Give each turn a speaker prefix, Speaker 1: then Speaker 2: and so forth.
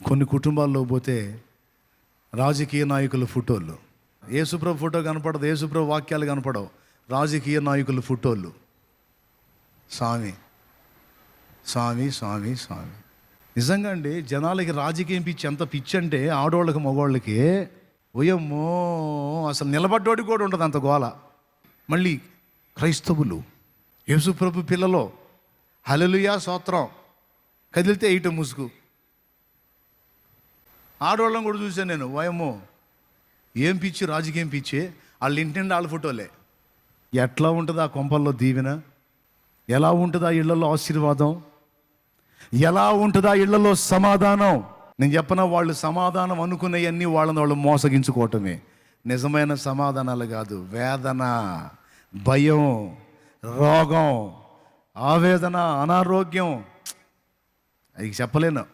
Speaker 1: కొన్ని కుటుంబాల్లో పోతే రాజకీయ నాయకుల ఫోటోలు, యేసుప్రభు ఫోటో కనపడదు, యేసుప్రభు వాక్యాలు కనపడవు, రాజకీయ నాయకుల ఫోటోలు. స్వామి స్వామి స్వామి స్వామి. నిజంగా అండి, జనాలకి రాజకీయం పిచ్చి ఎంత పిచ్చి అంటే ఆడవాళ్ళకి మగవాళ్ళకి ఓయమ్మో అసలు నిలబడ్డోడికి కూడా ఉంటుంది అంత గోల. మళ్ళీ క్రైస్తవులు యేసుప్రభు పిల్లలో హల్లెలూయా స్తోత్రం కదిలితే ఇటు ముసుగు. ఆడవాళ్ళని కూడా చూశాను నేను, ఓయమ్మో ఏం పిచ్చి, రాజకీయం పిచ్చి. వాళ్ళ ఇంటి నుండి వాళ్ళ ఫోటోలే. ఎట్లా ఉంటుంది ఆ కొంపల్లో దీవెన, ఎలా ఉంటుంది ఆ ఇళ్లలో ఆశీర్వాదం, ఎలా ఉంటుంది ఆ ఇళ్లలో సమాధానం. నేను చెప్పనా, వాళ్ళు సమాధానం అనుకునేవన్నీ వాళ్ళని వాళ్ళు మోసగించుకోవటమే. నిజమైన సమాధానాలు కాదు, వేదన, భయం, రోగం, ఆవేదన, అనారోగ్యం. అది చెప్పలేను.